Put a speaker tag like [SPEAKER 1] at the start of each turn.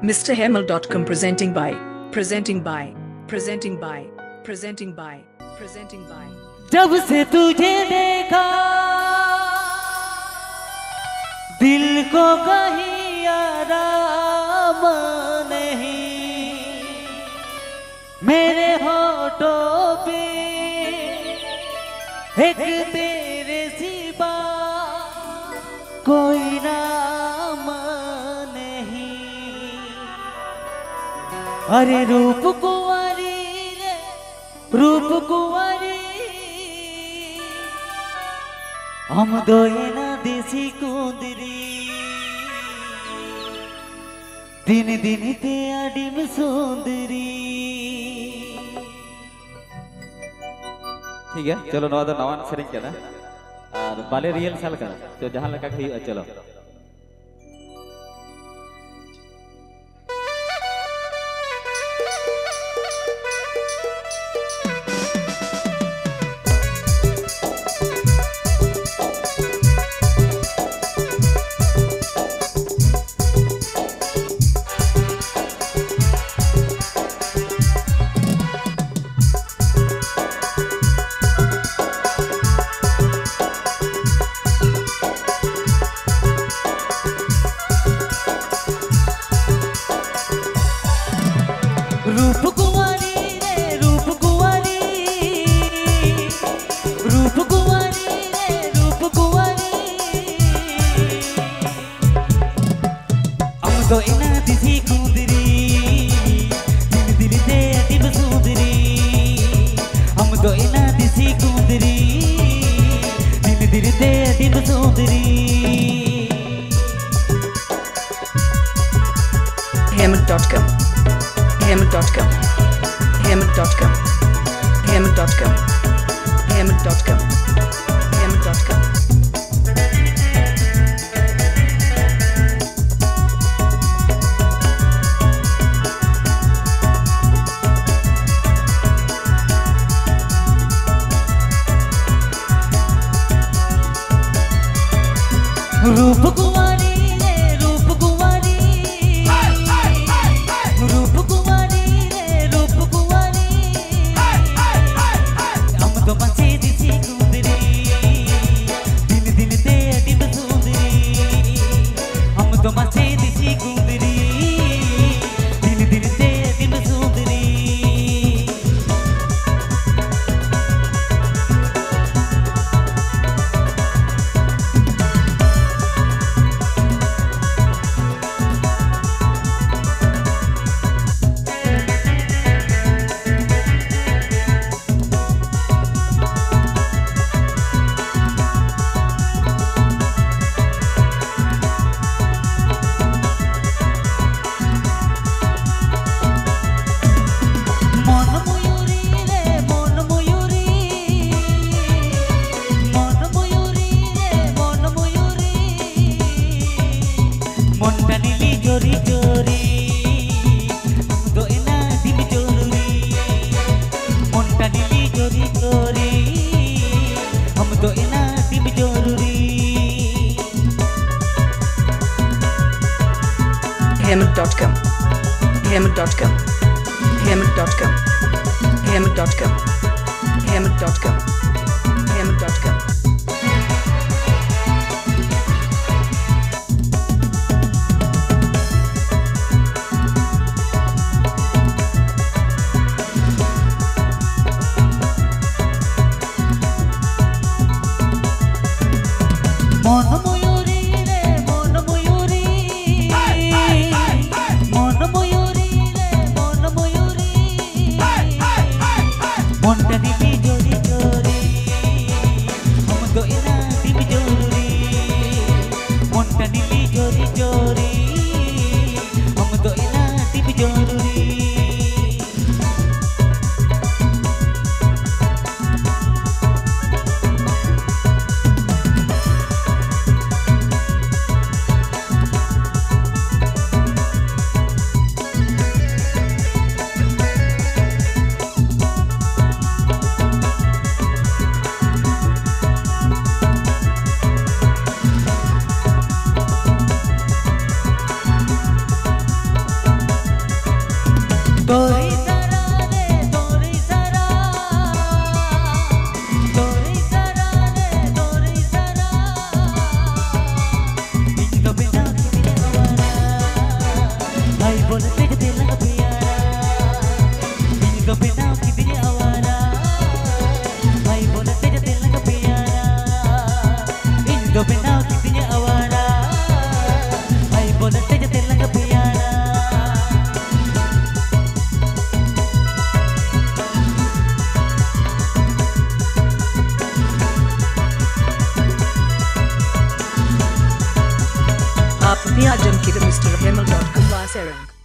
[SPEAKER 1] MrHemal.com presenting by
[SPEAKER 2] जब से तुझे देखा दिल को कहीं आराम नहीं, मेरे होठों पे एक तेरे सिवा कोई नाम नहीं। अरे रूप कुंवारी रे रूप कुंवारी, हम दोए ना देसी कुंदरी, दिन दिन ते आडिम सुंदरी।
[SPEAKER 3] ठीक है, चलो नवा दो नवान सेरिंग के ना और बाले रियल साल का तो जहाँ लगा कहीं चलो
[SPEAKER 2] रूप कुंवारी रे रूप कुंवारी, रूप कुंवारी रे रूप कुंवारी, हम तो इना दिसी कुंदरी, दिन दिन ते अतिब सुंदरी, हम तो इना दिसी कुंदरी, दिन दिन ते अतिब सुंदरी।
[SPEAKER 1] Hemal.com Hemal.com Hemal.com Hemal.com Hemal.com Hemal.com
[SPEAKER 2] रूप कुंवारी रे रूप कुंवारी, रूप कुंवारी रे रूप कुंवारी, हम तो मचे दिसी कुंदरी, दिन दिन ते अतिब सुंदरी, हम तो मचे दिसी कुंदरी, दिन दिन ते अतिब सुंदरी। चोरी चोरी हम तो इना दिन चोरी, मोंटा नीली चोरी चोरी हम तो इना दिन चोरी।
[SPEAKER 1] Hemal.com Hemal.com Hemal.com Hemal.com Hemal.com Hemal.com
[SPEAKER 2] मन मयूरी रे मन मयूरी, मन मयूरी रे मन मयूरी, मोंटा नीली चोरी चोरी do bena kitinya awara hai bolate je telang piyara ini do bena kitinya awara hai bolate je telang piyara ini do bena kitinya awara hai bolate je telang piyara
[SPEAKER 1] आप अपनी आजम की मिस्टर हेमल.com वासेरन